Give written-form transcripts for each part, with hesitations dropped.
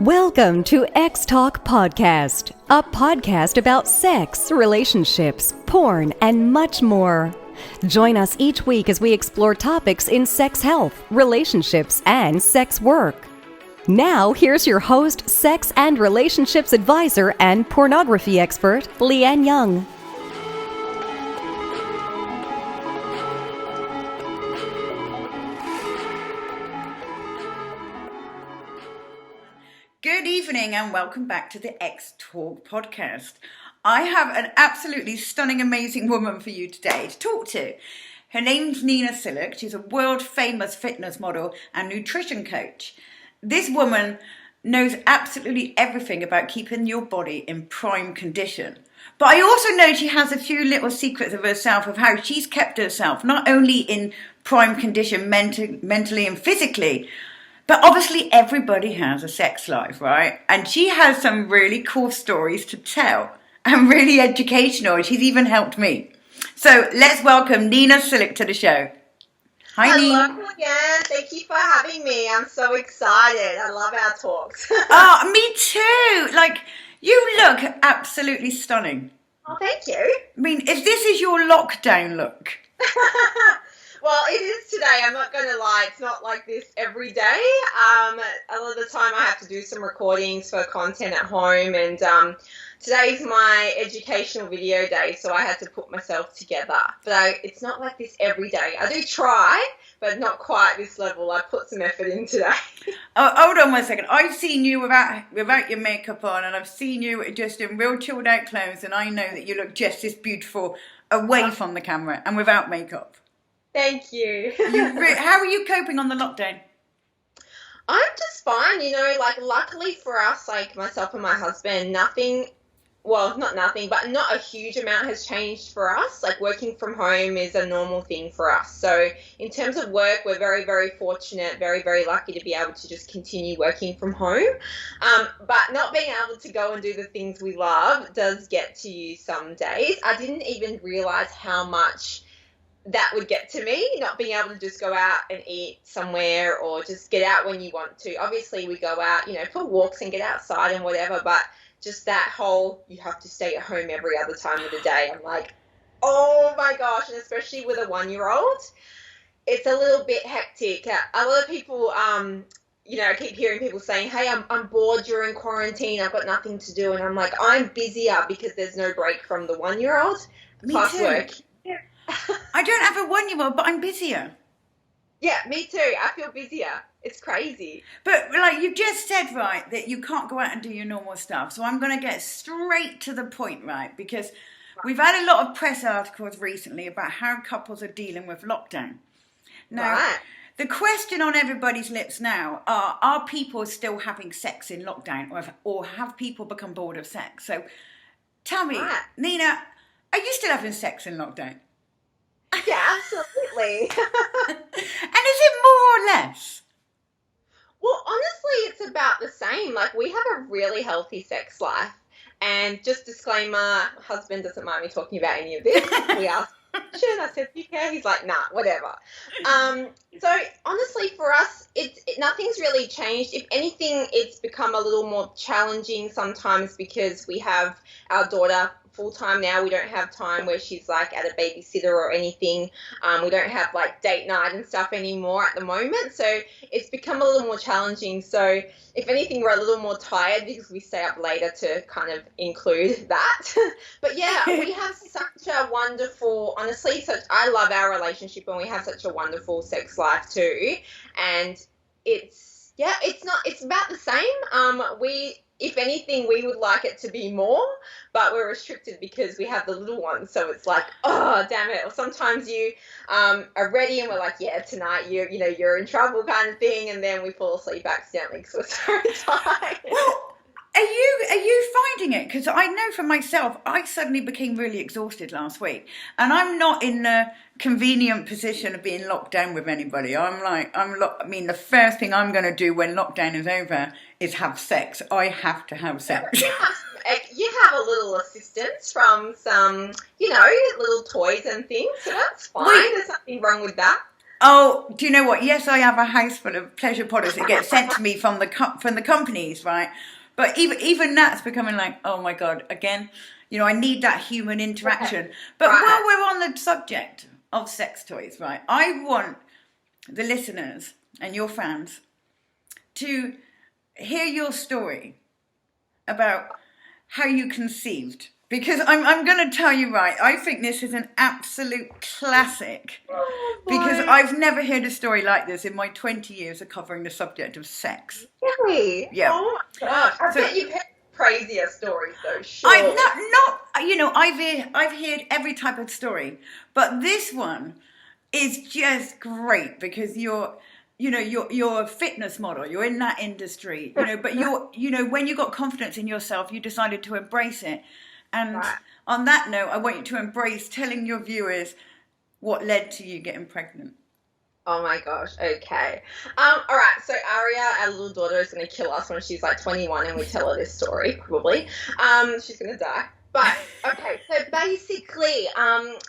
Welcome to XTalk Podcast, a podcast about sex, relationships, porn, and much more. Join us each week as we explore topics in sex health, relationships, and sex work. Now, here's your host, sex and relationships advisor and pornography expert, Lianne Young. Good evening and welcome back to the XTalk podcast. I have an absolutely stunning, amazing woman for you today to talk to. Her name's Nina Silic. She's a world famous fitness model and nutrition coach. This woman knows absolutely everything about keeping your body in prime condition. But I also know she has a few little secrets of herself of how she's kept herself not only in prime condition mentally and physically, but obviously everybody has a sex life, right? And she has some really cool stories to tell and really educational. She's even helped me. So let's welcome Nina Silic to the show. Hi, Nina. Hello, Lianne. Thank you for having me. I'm so excited. I love our talks. Oh, me too. Like, you look absolutely stunning. Oh, thank you. I mean, if this is your lockdown look. Well, it is today. I'm not going to lie. It's not like this every day. A lot of the time I have to do some recordings for content at home, and today's my educational video day, so I had to put myself together. But it's not like this every day. I do try, but not quite this level. I put some effort in today. Oh, hold on 1 second. I've seen you without your makeup on, and I've seen you just in real chilled out clothes, and I know that you look just as beautiful away from the camera and without makeup. Thank you. How are you coping on the lockdown? I'm just fine, luckily for us, myself and my husband, not a huge amount has changed for us. Working from home is a normal thing for us. So in terms of work, we're very, very fortunate, very, very lucky to be able to just continue working from home. But not being able to go and do the things we love does get to you some days. I didn't even realize how much that would get to me, not being able to just go out and eat somewhere or just get out when you want to. Obviously, we go out, for walks and get outside and whatever, but just that whole, you have to stay at home every other time of the day. I'm like, oh my gosh, and especially with a 1-year-old, it's a little bit hectic. A lot of people, I keep hearing people saying, hey, I'm bored during quarantine, I've got nothing to do, and I'm like, I'm busier because there's no break from the 1-year-old plus work. I don't have a 1-year-old, but I'm busier. Yeah, me too. I feel busier. It's crazy. But you just said, right, that you can't go out and do your normal stuff. So I'm going to get straight to the point, right? Because we've had a lot of press articles recently about how couples are dealing with lockdown. Now, the question on everybody's lips now are people still having sex in lockdown or have people become bored of sex? So tell me, Nina, are you still having sex in lockdown? Yeah, absolutely. And is it more or less? Well, honestly, it's about the same. We have a really healthy sex life. And just disclaimer, husband doesn't mind me talking about any of this. We asked him, I said, you care? He's like, nah, whatever. So honestly, for us, nothing's really changed. If anything, it's become a little more challenging sometimes because we have our daughter full-time now. We don't have time where she's at a babysitter or anything. We don't have date night and stuff anymore at the moment, so it's become a little more challenging. So if anything, we're a little more tired because we stay up later to kind of include that. But yeah, we have such a wonderful, honestly, I love our relationship, and we have such a wonderful sex life too. And it's about the same. If anything, we would like it to be more, but we're restricted because we have the little ones. So it's oh, damn it. Or sometimes you are ready and we're like, yeah, tonight you're in trouble kind of thing. And then we fall asleep accidentally because we're so tired. Well, are you finding it? Because I know for myself, I suddenly became really exhausted last week. And I'm not in the convenient position of being locked down with anybody. The first thing I'm going to do when lockdown is over is have sex. I have to have sex. You have a little assistance from some, little toys and things, so that's fine. There's nothing wrong with that. Oh, do you know what? Yes, I have a house full of pleasure products that get sent to me from the companies, right? But even that's becoming like, oh my God, again, I need that human interaction. But while we're on the subject of sex toys, right, I want the listeners and your fans to hear your story about how you conceived. Because I'm going to tell you, right, I think this is an absolute classic. Because I've never heard a story like this in my 20 years of covering the subject of sex. Really? Yeah. Oh my gosh. I bet you've heard crazier stories though, sure. I've heard every type of story. But this one is just great because you're a fitness model, you're in that industry, but when you got confidence in yourself, you decided to embrace it. And on that note, I want you to embrace telling your viewers what led to you getting pregnant. Oh my gosh, okay. All right, so Aria, our little daughter, is going to kill us when she's like 21 and we tell her this story, probably. She's going to die. But, okay, so basically,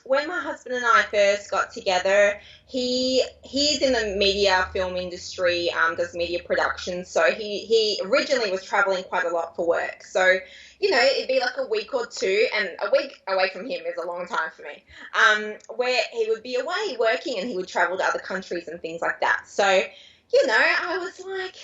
when my husband and I first got together, he's in the media film industry, does media production, so he originally was traveling quite a lot for work. So, it'd be like a week or two, and a week away from him is a long time for me, where he would be away working and he would travel to other countries and things like that. So, I was like...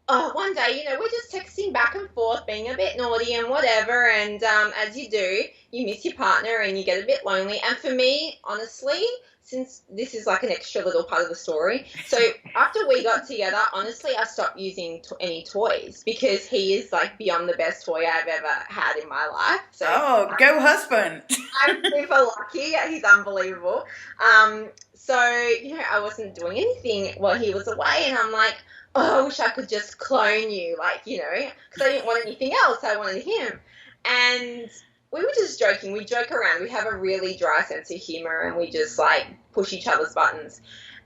Oh, one day, we're just texting back and forth, being a bit naughty and whatever, and as you do, you miss your partner and you get a bit lonely. And for me, honestly, since this is like an extra little part of the story, so after we got together, honestly, I stopped using any toys because he is like beyond the best toy I've ever had in my life. So go husband! I'm super lucky. He's unbelievable. So, I wasn't doing anything while he was away, and I'm like, oh, I wish I could just clone you, because I didn't want anything else. I wanted him. And we were just joking. We joke around. We have a really dry sense of humor, and we just, push each other's buttons.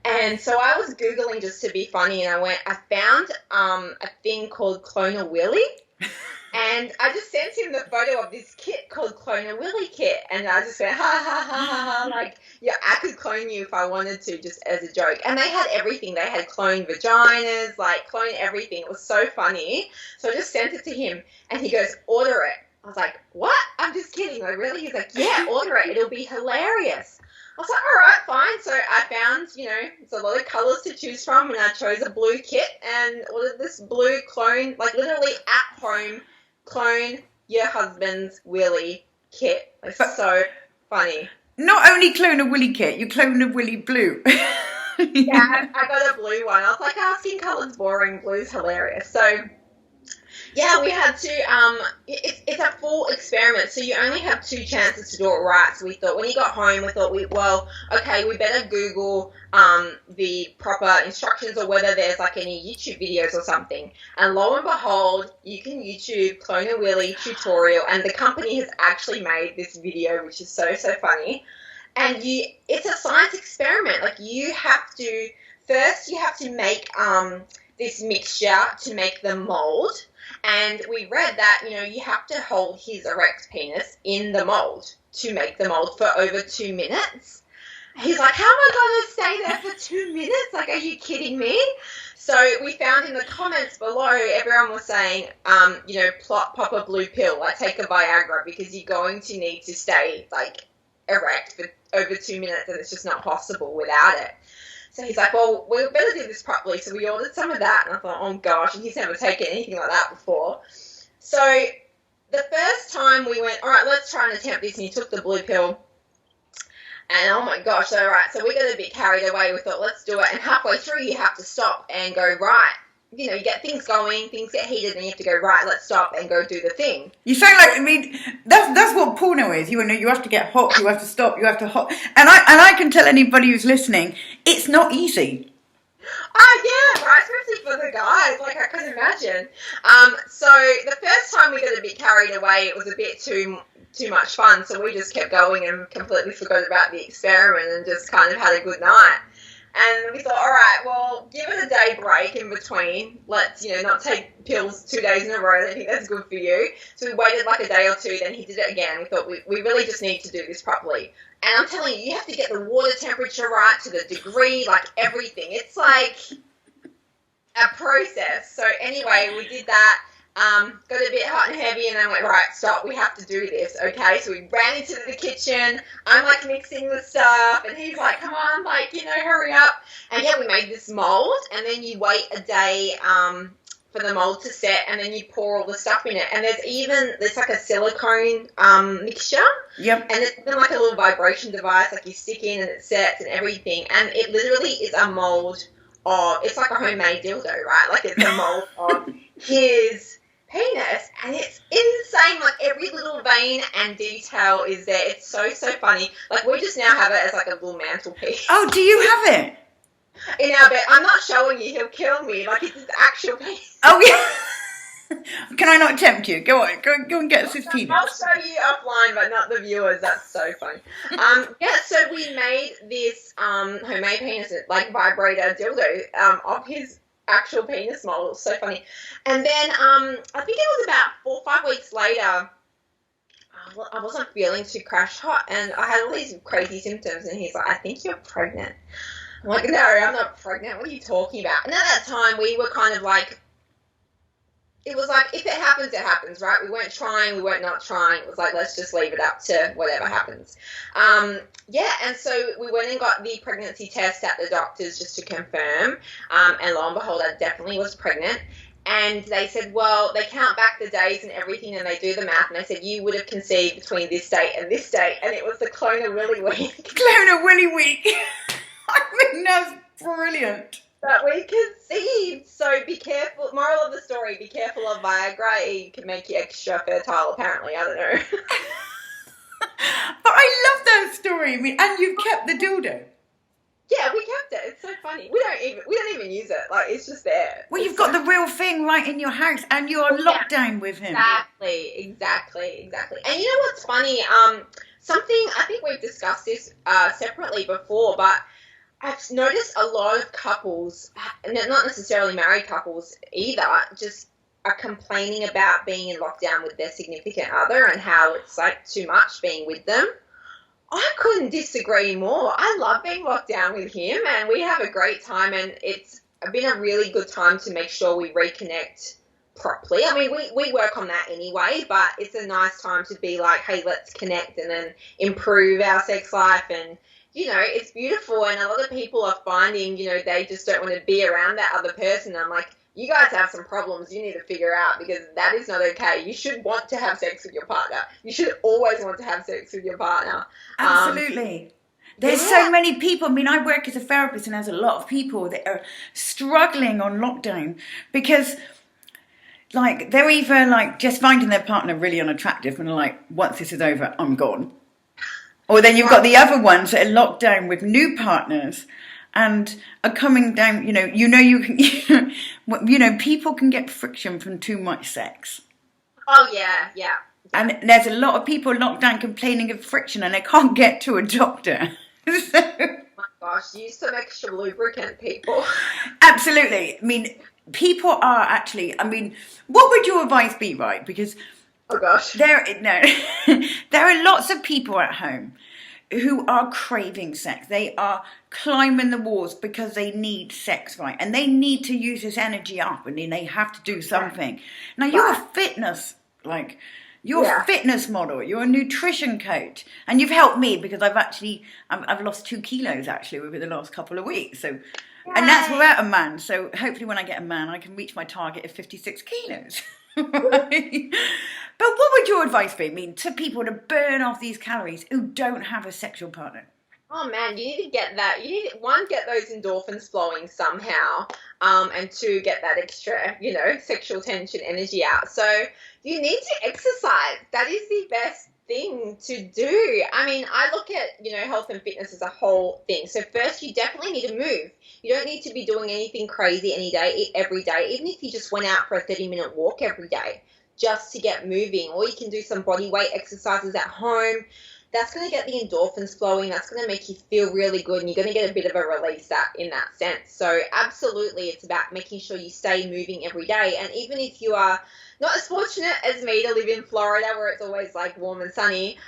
And so I was Googling just to be funny, and I found a thing called Clone a Willy. And I just sent him the photo of this kit called Clone a Willy kit. And I just went, ha, ha, ha, ha, ha. I could clone you if I wanted to, just as a joke. And they had everything. They had cloned vaginas, clone everything. It was so funny. So I just sent it to him. And he goes, order it. I was like, what? I'm just kidding. Really? He's like, yeah, order it. It'll be hilarious. I was like, all right, fine. So I found, it's a lot of colors to choose from. And I chose a blue kit and ordered this blue clone, literally at home, clone your husband's willy kit. It's so funny. Not only clone a willy kit, you clone a willy blue. Yeah, I got a blue one. I was like, skin colour's boring, blue's hilarious. So, yeah, we had to, it's a full experiment, so you only have 2 chances to do it right. So we thought, when he got home, we thought, we better Google the proper instructions or whether there's any YouTube videos or something. And lo and behold, you can YouTube Clone a Willy tutorial, and the company has actually made this video, which is so, so funny. And it's a science experiment. You have to make this mixture to make the mold. And we read that, you have to hold his erect penis in the mold to make the mold for over 2 minutes. He's like, how am I going to stay there for 2 minutes? Are you kidding me? So we found in the comments below, everyone was saying, pop a blue pill, take a Viagra, because you're going to need to stay, erect for over 2 minutes, and it's just not possible without it. So he's like, well, we better do this properly. So we ordered some of that, and I thought, oh gosh, and he's never taken anything like that before. So the first time we went, all right, let's try and attempt this, and he took the blue pill. And oh my gosh, all right, so we got a bit carried away. We thought, let's do it. And halfway through, you have to stop and go, right. You get things going, things get heated, and you have to go, right, let's stop and go do the thing. You sound like, that's what porno is. You have to get hot, you have to stop, you have to hot. And I can tell anybody who's listening, it's not easy. Yeah, right, especially for the guys, I can imagine. So the first time we got a bit carried away, it was a bit too much fun, so we just kept going and completely forgot about the experiment and just kind of had a good night. And we thought, all right, well, give it a day break in between. Let's, not take pills 2 days in a row. I think that's good for you. So we waited like a day or two. Then he did it again. We thought we really just need to do this properly. And I'm telling you, you have to get the water temperature right to the degree, like everything. It's like a process. So anyway, we did that. Got a bit hot and heavy, and I went, right, stop, we have to do this, okay? So we ran into the kitchen. I'm like mixing the stuff, and he's like, come on, like, hurry up. And yeah, we made this mold, and then you wait a day for the mold to set, and then you pour all the stuff in it. And there's like a silicone mixture. Yep. And it's even like a little vibration device, like you stick in and it sets and everything. And it literally is a mold it's like a homemade dildo, right? Like it's a mold of his penis, and it's insane. Like every little vein and detail is there. It's so funny. Like we just now have it as like a little mantelpiece. Oh, do you have it in our bed? I'm not showing you. He'll kill me. Like it's his actual penis. Oh yeah. Can I not tempt you? Go on, go and get us his penis. I'll show you offline, but not the viewers. That's so funny. So we made this homemade penis, like vibrator dildo, of his actual penis mold. It was so funny. And then I think it was about 4 or 5 weeks later, I wasn't feeling too crash hot, and I had all these crazy symptoms, and he's like, I think you're pregnant. I'm like, no, I'm not pregnant. What are you talking about? And at that time, we were kind of like, it was like, if it happens, it happens, right? We weren't trying, we weren't not trying. It was like, let's just leave it up to whatever happens. And so we went and got the pregnancy test at the doctor's just to confirm. And lo and behold, I definitely was pregnant. And they said, well, they count back the days and everything, and they do the math. And they said, you would have conceived between this date and this date. And it was the Clone Willy week. Clone Willy week. I mean, that's brilliant. But we conceived, so be careful. Moral of the story, be careful of Viagra. It can make you extra fertile, apparently. I don't know. But I love that story. I mean, and you've kept the dildo. Yeah, we kept it. It's so funny. We don't even use it. Like, it's just there. Well, you've got the real thing right in your house, and you're on lockdown with him. Exactly. And you know what's funny? Something, I think we've discussed this separately before, but I've noticed a lot of couples, not necessarily married couples either, just are complaining about being in lockdown with their significant other and how it's like too much being with them. I couldn't disagree more. I love being locked down with him, and we have a great time, and it's been a really good time to make sure we reconnect properly. I mean, we work on that anyway, but it's a nice time to be like, hey, let's connect and then improve our sex life. And it's beautiful, and a lot of people are finding, they just don't want to be around that other person. I'm like, you guys have some problems you need to figure out, because that is not okay. You should want to have sex with your partner. You should always want to have sex with your partner. Absolutely. There's so many people. I mean, I work as a therapist, and there's a lot of people that are struggling on lockdown because, like, they're either, like, just finding their partner really unattractive and, like, once this is over, I'm gone. Or then you've got the other ones that are locked down with new partners and are coming down, you can, people can get friction from too much sex. Oh, yeah. And there's a lot of people locked down complaining of friction, and they can't get to a doctor. So, oh my gosh, use some extra lubricant, people. Absolutely. I mean, people are actually, what would your advice be, right? Because oh gosh. There are lots of people at home who are craving sex. They are climbing the walls because they need sex, right? And they need to use this energy up, and then they have to do something. Now, you're a fitness, fitness model. You're a nutrition coach, and you've helped me because I've lost 2 kilos actually over the last couple of weeks. So, and that's without a man. So hopefully, when I get a man, I can reach my target of 56 kilos. Right? But what would your advice be, to people to burn off these calories who don't have a sexual partner? Oh man, you need to get that. You need one, get those endorphins flowing somehow, and 2, get that extra, sexual tension energy out. So you need to exercise. That is the best thing to do. I mean, I look at, health and fitness as a whole thing. So first, you definitely need to move. You don't need to be doing anything crazy every day, even if you just went out for a 30-minute walk every day, just to get moving. Or you can do some body weight exercises at home. that's going to get the endorphins flowing. That's going to make you feel really good, and you're going to get a bit of a release in that sense. So absolutely, it's about making sure you stay moving every day. And even if you are not as fortunate as me to live in Florida, where it's always like warm and sunny,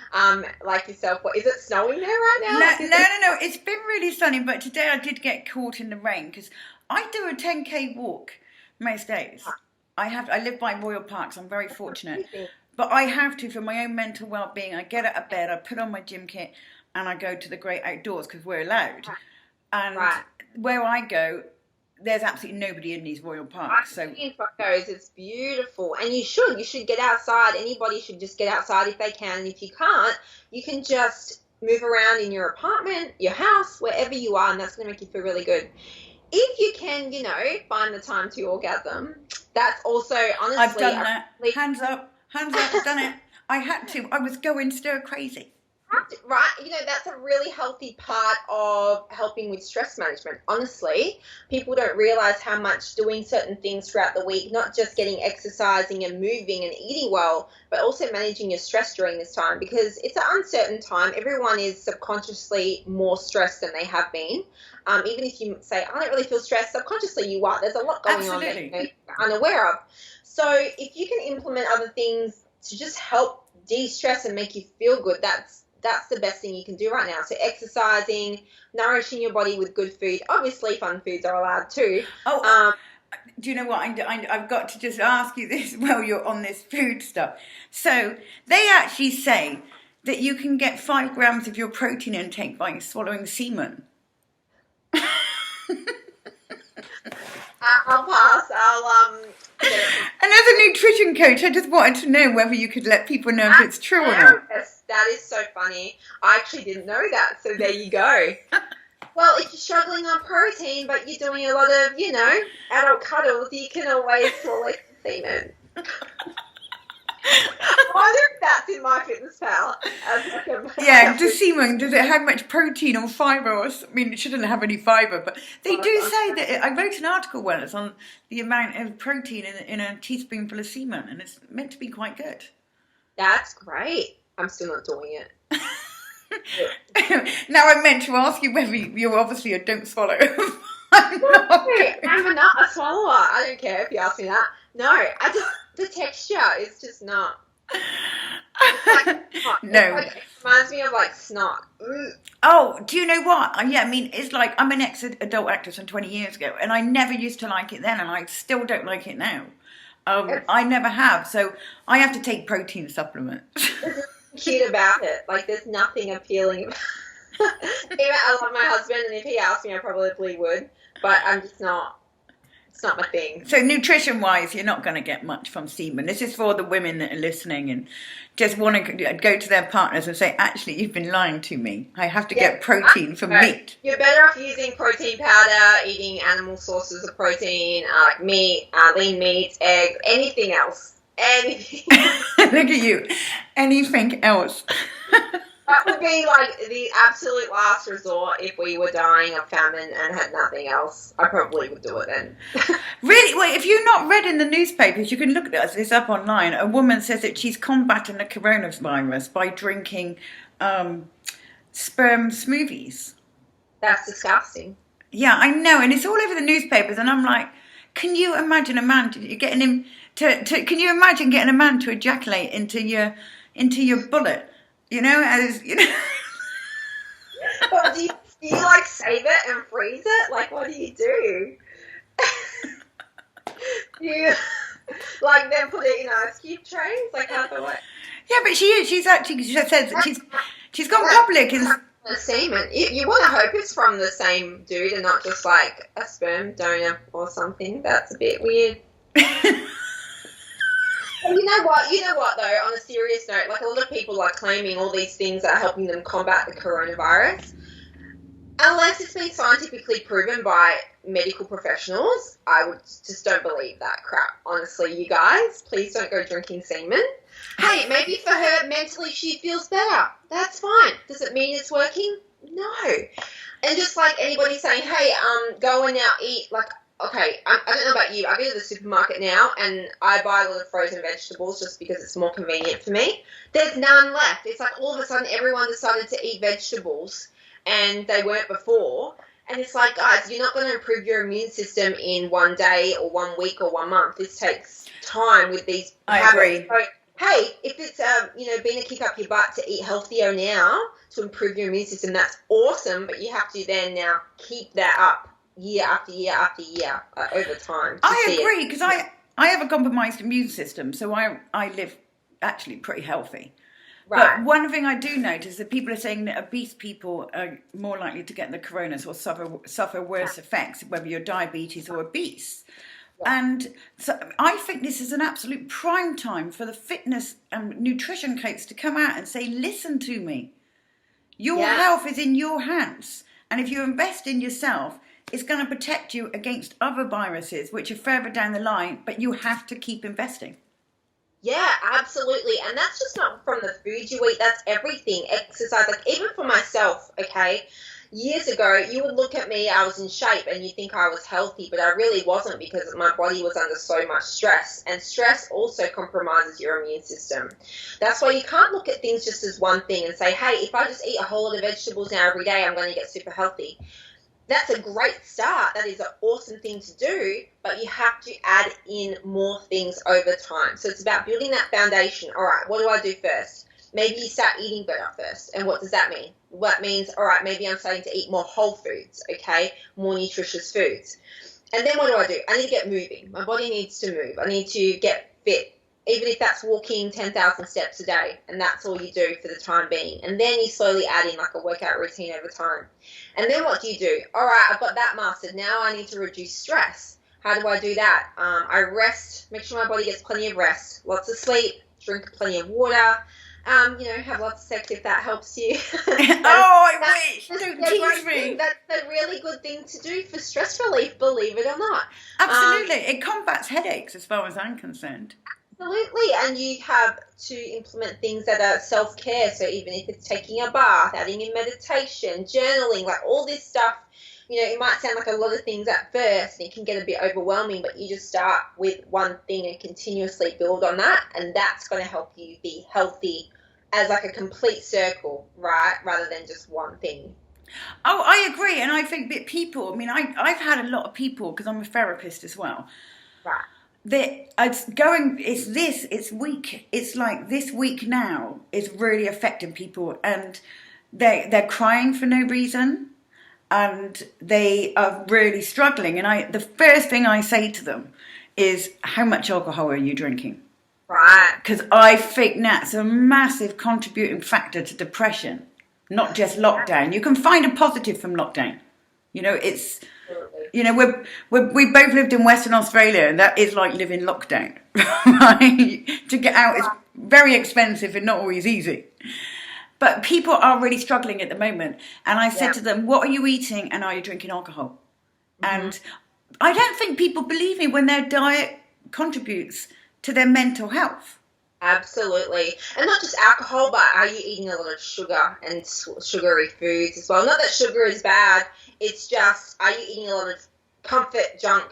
like yourself, is it snowing there right now? No. It's been really sunny, but today I did get caught in the rain because I do a 10K walk most days. I live by Royal Park, so I'm very fortunate. But I have to, for my own mental well-being. I get out of bed, I put on my gym kit, and I go to the great outdoors because we're allowed. And where I go, there's absolutely nobody in these royal parks. I've seen photos. It's beautiful. And you should get outside. Anybody should just get outside if they can. And if you can't, you can just move around in your apartment, your house, wherever you are, and that's going to make you feel really good. If you can, find the time to orgasm, that's also, honestly... I've done that. Hands up, I've done it. I had to. I was going stir crazy. Right? That's a really healthy part of helping with stress management. Honestly, people don't realize how much doing certain things throughout the week, not just exercising and moving and eating well, but also managing your stress during this time, because it's an uncertain time. Everyone is subconsciously more stressed than they have been. Even if you say, I don't really feel stressed, subconsciously you are. There's a lot going on that you're unaware of. So if you can implement other things to just help de-stress and make you feel good, that's the best thing you can do right now. So exercising, nourishing your body with good food. Obviously, fun foods are allowed too. Do you know what? I've got to just ask you this while you're on this food stuff. So they actually say that you can get 5 grams of your protein intake by swallowing semen. I'll pass. And as a nutrition coach, I just wanted to know whether you could let people know if it's true or not. Yes, that is so funny. I actually didn't know that, so there you go. Well, if you're struggling on protein, but you're doing a lot of, adult cuddles, you can always swallow semen. I wonder if that's in my fitness pal. Does semen, does it have much protein or fibre? It shouldn't have any fibre, but they do say that. I wrote an article once on the amount of protein in a teaspoonful of semen, and it's meant to be quite good. That's great. I'm still not doing it. Now I meant to ask you whether you're obviously a don't swallow. I'm not a swallower. I don't care if you ask me that. No, the texture is just not. No. It reminds me of snot. Oh, do you know what? It's like I'm an ex-adult actress from 20 years ago, and I never used to like it then, and I still don't like it now. I never have, so I have to take protein supplements. Cute about it. There's nothing appealing about it. I love my husband, and if he asked me, I probably would, but I'm just not. It's not my thing. So nutrition-wise, you're not going to get much from semen. This is for the women that are listening and just want to go to their partners and say, actually, you've been lying to me. I have to get protein from meat. You're better off using protein powder, eating animal sources of protein, like meat, lean meats, eggs, anything else. Anything. Look at you. Anything else. That would be the absolute last resort if we were dying of famine and had nothing else. I probably would do it then. Really? Well, if you've not read in the newspapers, you can look at this up online. A woman says that she's combating the coronavirus by drinking sperm smoothies. That's disgusting. Yeah, I know. And it's all over the newspapers. And I'm like, can you imagine a man getting him can you imagine getting a man to ejaculate into your bullet? But do you save it and freeze it? What do you do? Do you then put it in ice cube trays? How the way? Yeah, but she's actually, she says that she's gone public. The semen. You want to hope it's from the same dude and not just a sperm donor or something. That's a bit weird. You know what though, on a serious note, a lot of people are claiming all these things are helping them combat the coronavirus. Unless it's been scientifically proven by medical professionals, I would just don't believe that crap. Honestly, you guys, please don't go drinking semen. Hey, maybe for her mentally she feels better. That's fine. Does it mean it's working? No. And just like anybody saying, hey, go and now eat, okay, I don't know about you. I go to the supermarket now and I buy a lot of frozen vegetables just because it's more convenient for me. There's none left. It's like all of a sudden everyone decided to eat vegetables and they weren't before. And it's like, guys, you're not going to improve your immune system in one day or 1 week or 1 month. This takes time with these habits. Agree. So, hey, if it's, being a kick up your butt to eat healthier now to improve your immune system, that's awesome. But you have to then now keep that up year after year after year over time. I agree, because I have a compromised immune system, so I live actually pretty healthy. Right. But one thing I do notice that people are saying that obese people are more likely to get the coronas or suffer worse effects, whether you're diabetes or obese. Yeah. And so I think this is an absolute prime time for the fitness and nutrition coach to come out and say, listen to me. Your health is in your hands. And if you invest in yourself, it's going to protect you against other viruses, which are further down the line, but you have to keep investing. Yeah, absolutely. And that's just not from the food you eat. That's everything. Exercise. Like, even for myself, okay, years ago, you would look at me, I was in shape, and you think I was healthy, but I really wasn't because my body was under so much stress. And stress also compromises your immune system. That's why you can't look at things just as one thing and say, hey, if I just eat a whole lot of vegetables now every day, I'm going to get super healthy. That's a great start. That is an awesome thing to do, but you have to add in more things over time. So it's about building that foundation. All right, what do I do first? Maybe you start eating better first. And what does that mean? Well, that means, all right, maybe I'm starting to eat more whole foods, okay, more nutritious foods. And then what do? I need to get moving. My body needs to move. I need to get fit, even if that's walking 10,000 steps a day, and that's all you do for the time being. And then you slowly add in like a workout routine over time. And then what do? All right, I've got that mastered. Now I need to reduce stress. How do I do that? I rest, make sure my body gets plenty of rest, lots of sleep, drink plenty of water, have lots of sex if that helps you. I wish. Don't tease me. That's a really good thing to do for stress relief, believe it or not. Absolutely. It combats headaches as far as I'm concerned. Absolutely, and you have to implement things that are self-care, so even if it's taking a bath, adding in meditation, journaling, like all this stuff, it might sound like a lot of things at first, and it can get a bit overwhelming, but you just start with one thing and continuously build on that, and that's going to help you be healthy as like a complete circle, right, rather than just one thing. Oh, I agree, and I think that people, I've had a lot of people, because I'm a therapist as well, right. It's week. It's like this week now is really affecting people, and they're crying for no reason, and they are really struggling. And the first thing I say to them is, how much alcohol are you drinking? Right. Because I think that's a massive contributing factor to depression, not just lockdown. You can find a positive from lockdown. It's... we both lived in Western Australia, and that is like living lockdown, right? To get out is very expensive and not always easy. But people are really struggling at the moment. And I said to them, what are you eating and are you drinking alcohol? Mm-hmm. And I don't think people believe me when their diet contributes to their mental health. Absolutely. And not just alcohol, but are you eating a lot of sugar and sugary foods as well? Not that sugar is bad. It's just, are you eating a lot of comfort junk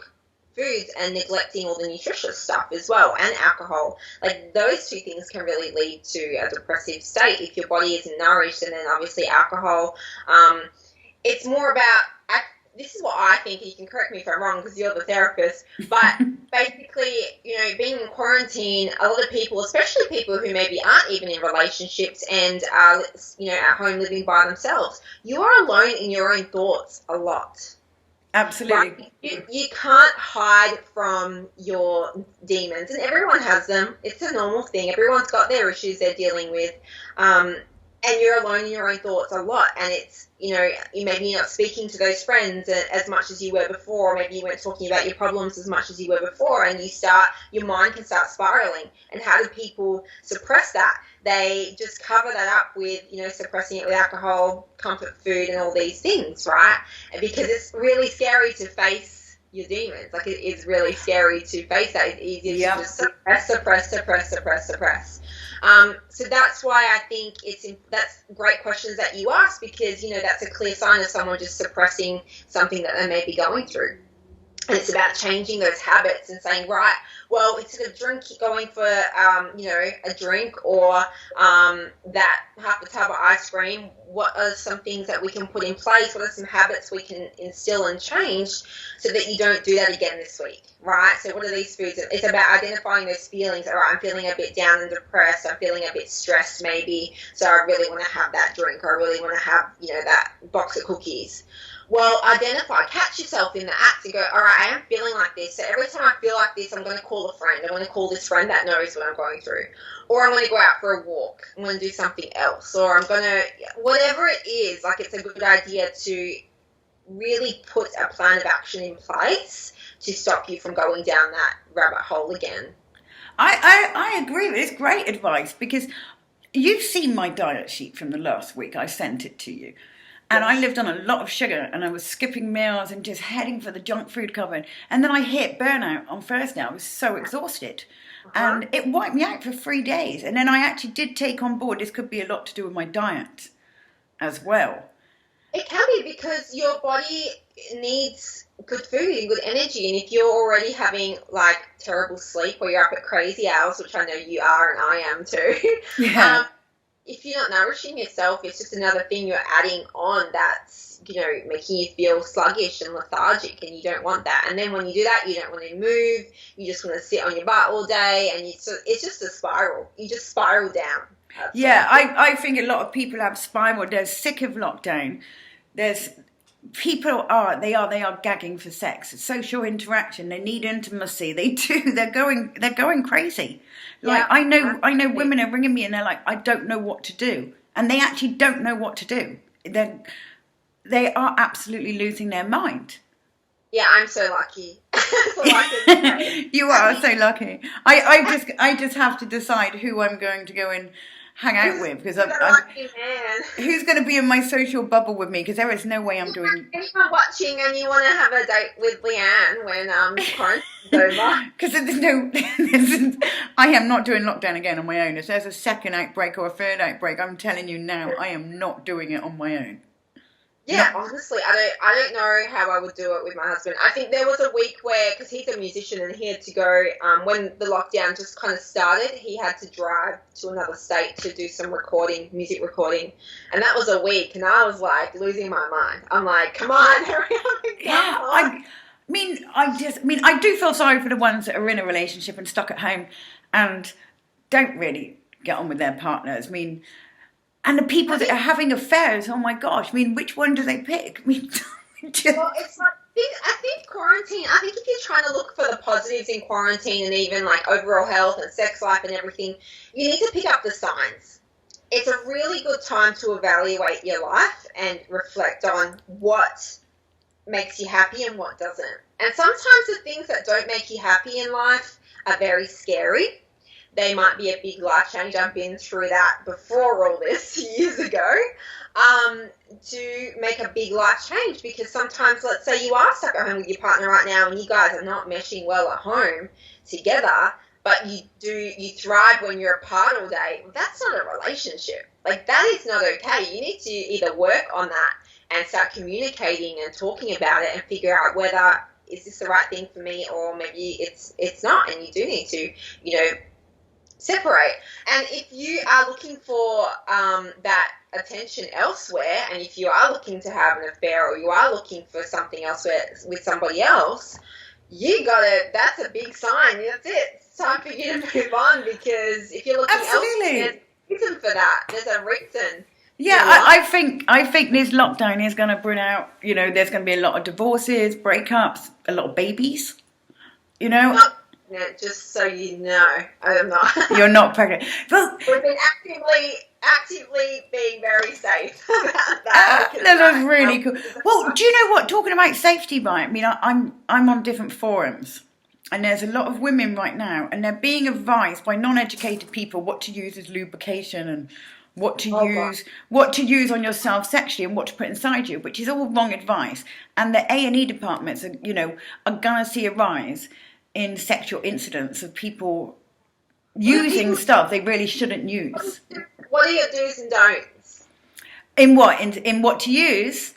foods and neglecting all the nutritious stuff as well, and alcohol? Like, those two things can really lead to a depressive state if your body isn't nourished. And then obviously alcohol, it's more about, this is what I think, and you can correct me if I'm wrong because you're the therapist, but basically, being in quarantine, a lot of people, especially people who maybe aren't even in relationships and are, at home living by themselves, you are alone in your own thoughts a lot. Absolutely. Right? You can't hide from your demons, and everyone has them. It's a normal thing. Everyone's got their issues they're dealing with. And you're alone in your own thoughts a lot, and it's, maybe you're not speaking to those friends as much as you were before, or maybe you weren't talking about your problems as much as you were before, and your mind can start spiraling. And how do people suppress that? They just cover that up with, suppressing it with alcohol, comfort food, and all these things, right? Because it's really scary to face your demons. Like, it is really scary to face that. It's easier to just suppress. So that's why I think that's great questions that you ask, because, that's a clear sign of someone just suppressing something that they may be going through. And it's about changing those habits and saying, right, well, instead of going for, a drink or that half a tub of ice cream, what are some things that we can put in place? What are some habits we can instill and change so that you don't do that again this week, right? So what are these foods? It's about identifying those feelings. All right, I'm feeling a bit down and depressed. I'm feeling a bit stressed maybe. So I really want to have that drink, or I really want to have, that box of cookies. Well, catch yourself in the act and go, all right, I am feeling like this. So every time I feel like this, I'm going to call a friend. I'm going to call this friend that knows what I'm going through. Or I'm going to go out for a walk. I'm going to do something else. Or I'm going to, whatever it is, like it's a good idea to really put a plan of action in place to stop you from going down that rabbit hole again. I agree with it. It's great advice, because you've seen my diet sheet from the last week. I sent it to you. And I lived on a lot of sugar, and I was skipping meals and just heading for the junk food cupboard. And then I hit burnout on Thursday. I was so exhausted. And it wiped me out for 3 days. And then I actually did take on board, this could be a lot to do with my diet as well. It can be, because your body needs good food and good energy. And if you're already having like terrible sleep, or you're up at crazy hours, which I know you are and I am too, Yeah. If you're not nourishing yourself, it's just another thing you're adding on that's, making you feel sluggish and lethargic, and you don't want that. And then when you do that, you don't want to move. You just want to sit on your butt all day, and it's just a spiral. You just spiral down. Yeah, I think a lot of people have spiraled. They're sick of lockdown. People are gagging for sex. It's social interaction. They need intimacy. They do. They're going crazy. Like, yeah, I know women are ringing me and they're like, I don't know what to do. And they actually don't know what to do. They are absolutely losing their mind. Yeah, I'm so lucky. You are so lucky. I just have to decide who I'm going to go and hang out with, because who's going to be in my social bubble with me, because there is no way I'm doing. If you're watching and you want to have a date with Lianne when quarantine's over, because I am not doing lockdown again on my own. If there's a second outbreak or a third outbreak, I'm telling you now, I am not doing it on my own. yeah, honestly, I don't know how I would do it with my husband. I think there was a week where, because he's a musician and he had to go, when the lockdown just kind of started, he had to drive to another state to do some music recording. And that was a week, and I was like losing my mind. I'm like, come on, hurry up. Yeah, I do feel sorry for the ones that are in a relationship and stuck at home and don't really get on with their partners. And the people that are having affairs, oh my gosh, which one do they pick? Well, it's like, I think quarantine, if you're trying to look for the positives in quarantine and even like overall health and sex life and everything, you need to pick up the signs. It's a really good time to evaluate your life and reflect on what makes you happy and what doesn't. And sometimes the things that don't make you happy in life are very scary. They might be a big life change. I've been through that before all this years ago, to make a big life change, because sometimes, let's say you are stuck at home with your partner right now and you guys are not meshing well at home together, but you thrive when you're apart all day. Well, that's not a relationship. Like, that is not okay. You need to either work on that and start communicating and talking about it and figure out whether is this the right thing for me, or maybe it's not, and you do need to, separate. And if you are looking for that attention elsewhere, and if you are looking to have an affair, or you are looking for something elsewhere with somebody else, that's a big sign. That's it. It's time for you to move on, because if you're looking elsewhere, there's a reason for that. There's a reason. Yeah, I think this lockdown is going to bring out, there's going to be a lot of divorces, breakups, a lot of babies, Just so you know, I'm not. You're not pregnant. Well, we've been actively being very safe about that. That was really cool. Well, do you know what? Talking about safety, right? I'm on different forums, and there's a lot of women right now, and they're being advised by non-educated people what to use as lubrication and what to use on yourself sexually and what to put inside you, which is all wrong advice. And the A&E departments are going to see a rise in sexual incidents of people using stuff they really shouldn't use. What are your do's and don'ts? In what? In what to use?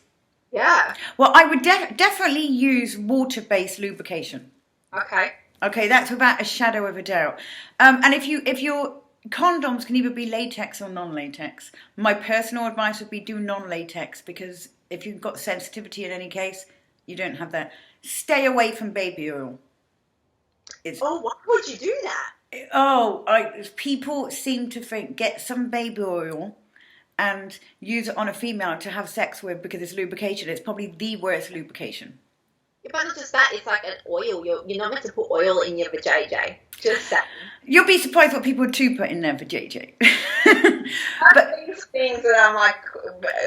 Yeah. Well, I would definitely use water-based lubrication. Okay. Okay, that's without a shadow of a doubt. And if your condoms can either be latex or non-latex, my personal advice would be do non-latex, because if you've got sensitivity in any case, you don't have that. Stay away from baby oil. Why would you do that? People seem to think get some baby oil and use it on a female to have sex with because it's lubrication. It's probably the worst lubrication. Yeah, but not just that, it's like an oil. You're not meant to put oil in your vajayjay. Just saying. You'll be surprised what people do put in their vajayjay. But things that I'm like,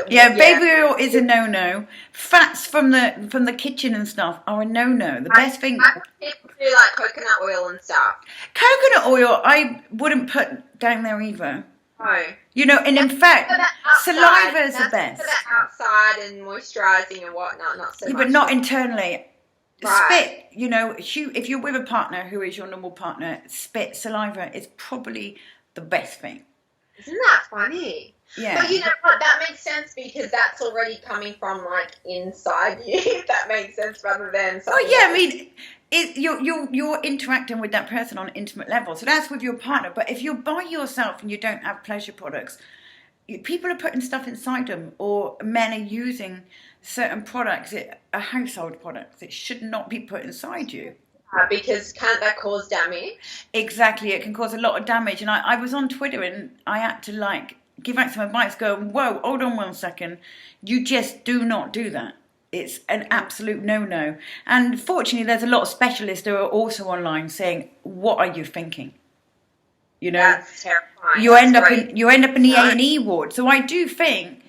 baby oil is a no-no. Fats from the kitchen and stuff are a no-no. The best thing. People do like coconut oil and stuff. Coconut oil, I wouldn't put down there either. No. And in fact, saliva is the best. For that outside and moisturising and whatnot, not so much. But not internally. Right. Spit, if you're with a partner who is your normal partner, spit, saliva is probably the best thing. Isn't that funny? Yeah. But you know what? That makes sense because that's already coming from like inside you. If that makes sense, rather than. I mean, you're interacting with that person on an intimate level, so that's with your partner. But if you're by yourself and you don't have pleasure products, people are putting stuff inside them, or men are using certain products, are household products. It should not be put inside you. Because can't that cause damage? Exactly, it can cause a lot of damage. And I was on Twitter and I had to give out some advice, go, whoa, hold on 1 second. You just do not do that. It's an absolute no-no. And fortunately, there's a lot of specialists who are also online saying, what are you thinking? That's terrifying. You end up in the A&E ward. So I do think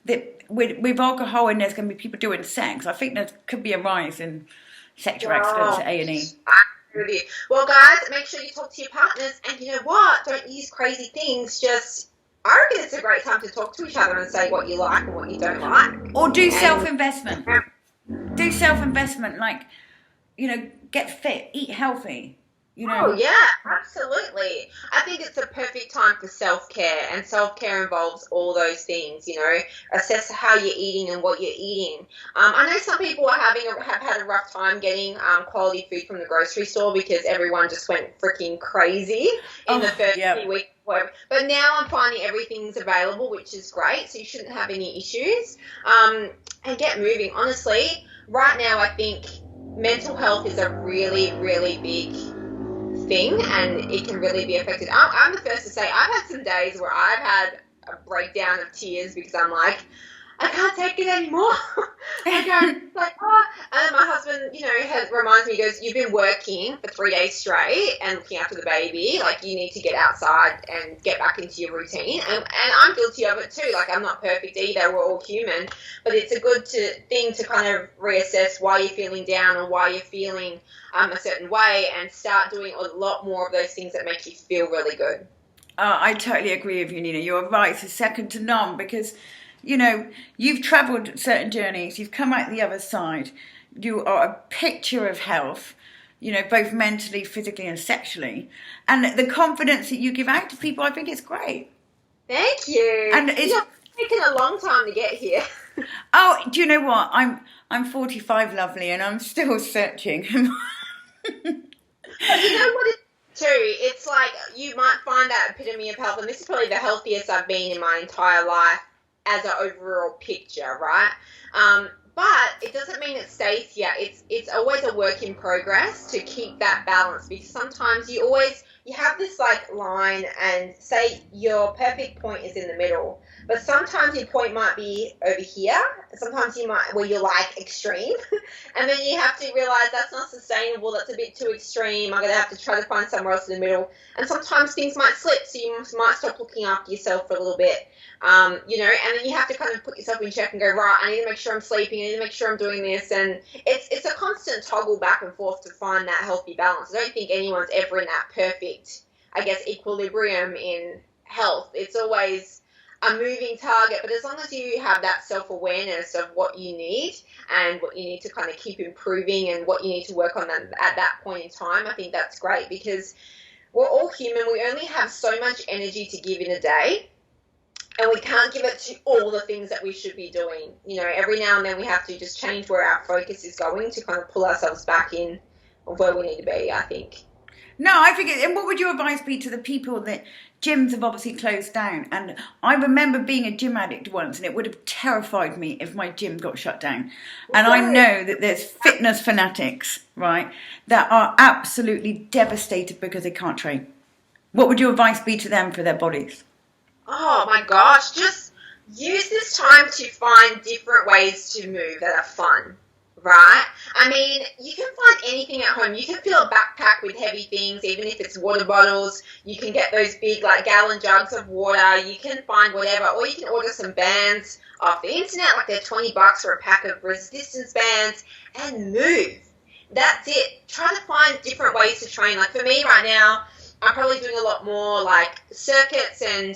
that with alcohol and there's going to be people doing sex, I think there could be a rise in sexual accidents at A&E. Absolutely. Well, guys, make sure you talk to your partners, and you know what? Don't use crazy things. I reckon it's a great time to talk to each other and say what you like and what you don't like. Or do self-investment. Do self-investment, get fit, eat healthy. Oh, yeah, absolutely. I think it's a perfect time for self-care, and self-care involves all those things, assess how you're eating and what you're eating. I know some people have had a rough time getting quality food from the grocery store because everyone just went freaking crazy in the first few weeks. But now I'm finding everything's available, which is great, so you shouldn't have any issues. And get moving. Honestly, right now I think mental health is a really, really big thing, and it can really be affected. I'm the first to say I've had some days where I've had a breakdown of tears because I'm like, I can't take it anymore. And my husband, reminds me, he goes, you've been working for 3 days straight and looking after the baby. You need to get outside and get back into your routine. And I'm guilty of it too. I'm not perfect either. We're all human. But it's a good thing to kind of reassess why you're feeling down or why you're feeling a certain way, and start doing a lot more of those things that make you feel really good. I totally agree with you, Nina. Your advice is second to none because you've travelled certain journeys, you've come out the other side, you are a picture of health, both mentally, physically and sexually. And the confidence that you give out to people, I think it's great. Thank you. And it's taken a long time to get here. Oh, do you know what? I'm 45, lovely, and I'm still searching. But you know what too, it's like you might find that epitome of health, and this is probably the healthiest I've been in my entire life as an overall picture, right? But it doesn't mean it stays here. It's always a work in progress to keep that balance, because sometimes you have this line, and say your perfect point is in the middle, but sometimes your point might be over here. Sometimes where you're extreme, and then you have to realize that's not sustainable. That's a bit too extreme. I'm gonna have to try to find somewhere else in the middle. And sometimes things might slip, so you might stop looking after yourself for a little bit. And then you have to kind of put yourself in check and go, right, I need to make sure I'm sleeping, I need to make sure I'm doing this, and it's a constant toggle back and forth to find that healthy balance. I don't think anyone's ever in that perfect, equilibrium in health. It's always a moving target, but as long as you have that self-awareness of what you need and what you need to kind of keep improving and what you need to work on at that point in time, I think that's great, because we're all human. We only have so much energy to give in a day. And we can't give it to all the things that we should be doing. Every now and then we have to just change where our focus is going to kind of pull ourselves back in where we need to be, I think. No, I think and what would your advice be to the people that gyms have obviously closed down? And I remember being a gym addict once, and it would have terrified me if my gym got shut down. And I know that there's fitness fanatics, right, that are absolutely devastated because they can't train. What would your advice be to them for their bodies? Oh my gosh, just use this time to find different ways to move that are fun. Right? I mean, you can find anything at home. You can fill a backpack with heavy things, even if it's water bottles. You can get those big, gallon jugs of water. You can find whatever. Or you can order some bands off the internet, they're $20 for a pack of resistance bands, and move. That's it. Try to find different ways to train. For me right now, I'm probably doing a lot more circuits and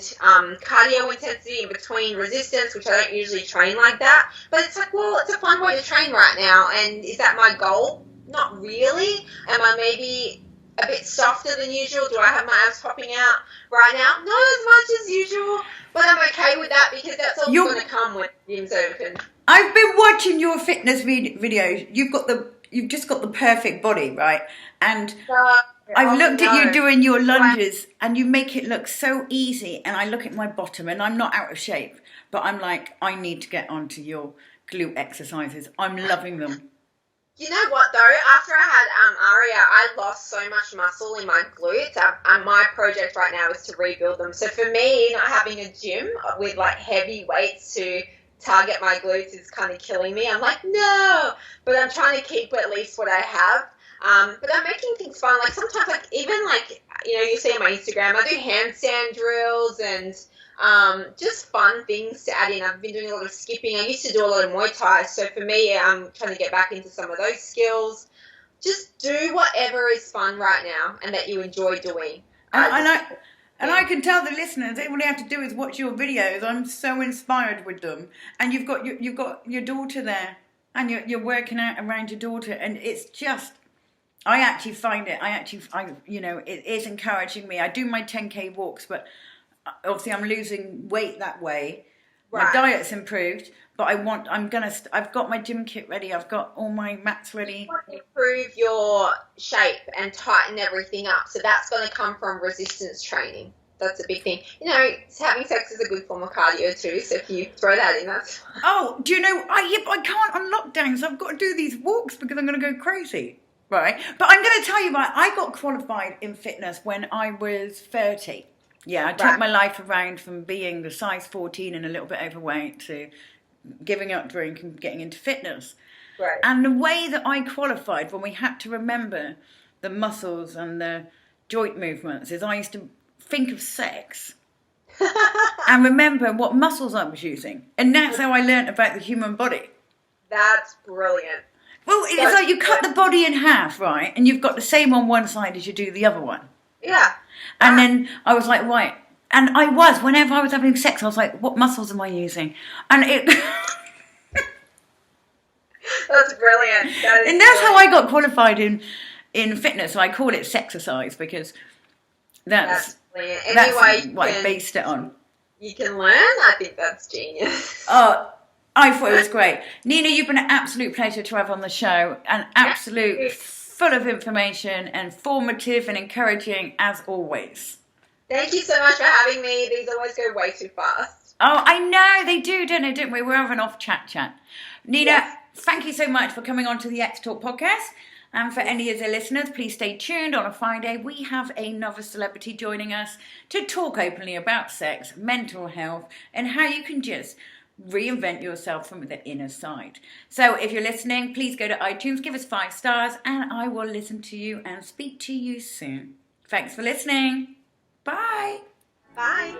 cardio intensity in between resistance, which I don't usually train like that. But it's it's a fun way to train right now. And is that my goal? Not really. Am I maybe a bit softer than usual? Do I have my abs popping out right now? Not as much as usual, but I'm okay with that because that's all going to come when gym's open. I've been watching your fitness videos. You've just got the perfect body, right? And I've looked at you doing your lunges, and you make it look so easy. And I look at my bottom, and I'm not out of shape, but I'm I need to get onto your glute exercises. I'm loving them. You know what though? After I had Aria, I lost so much muscle in my glutes. And my project right now is to rebuild them. So for me, not having a gym with heavy weights to target my glutes is kind of killing me. I'm no, but I'm trying to keep at least what I have. But I'm making things fun. Sometimes, even you see on my Instagram, I do handstand drills and just fun things to add in. I've been doing a lot of skipping. I used to do a lot of Muay Thai. So for me, I'm trying to get back into some of those skills. Just do whatever is fun right now and that you enjoy doing. And I can tell the listeners, all they have to do is watch your videos. I'm so inspired with them. And you've got your daughter there, and you're working out around your daughter, and it's just, I actually find it, it is encouraging me. I do my 10K walks, but obviously I'm losing weight that way. Right. My diet's improved, but I've got my gym kit ready. I've got all my mats ready. You want to improve your shape and tighten everything up. So that's going to come from resistance training. That's a big thing. Having sex is a good form of cardio too. So if you throw that in, that's... Oh, do you know, I can't on lockdown, so I've got to do these walks because I'm going to go crazy. Right. But I'm going to tell you, I got qualified in fitness when I was 30. Yeah, I took my life around from being the size 14 and a little bit overweight to giving up drink and getting into fitness. Right. And the way that I qualified, when we had to remember the muscles and the joint movements, is I used to think of sex and remember what muscles I was using. And that's how I learned about the human body. That's brilliant. Well, it's you cut the body in half, right? And you've got the same on one side as you do the other one. Yeah. And then I was right. And whenever I was having sex, I was what muscles am I using? And it... That's brilliant. And that's how I got qualified in fitness. So I call it sexercise because that's what I based it on. You can learn? I think that's genius. Oh, I thought it was great. Nina, you've been an absolute pleasure to have on the show. An absolute full of information, informative and encouraging as always. Thank you so much for having me. These always go way too fast. Oh, I know. They do, don't we? We're having off chat. Nina, thank you so much for coming on to the XTalk podcast. And for any of the listeners, please stay tuned. On a Friday, we have another celebrity joining us to talk openly about sex, mental health, and how you can just reinvent yourself from the inner side. So if you're listening, please go to iTunes, give us 5 stars, and I will listen to you and speak to you soon. Thanks for listening. Bye. Bye.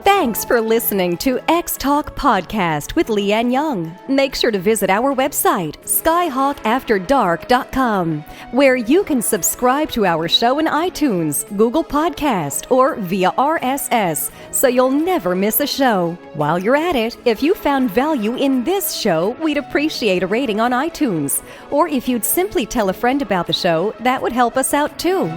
Thanks for listening to XTalk Podcast with Lianne Young. Make sure to visit our website, skyhawkafterdark.com, where you can subscribe to our show in iTunes, Google Podcast, or via RSS, so you'll never miss a show. While you're at it, if you found value in this show, we'd appreciate a rating on iTunes. Or if you'd simply tell a friend about the show, that would help us out too.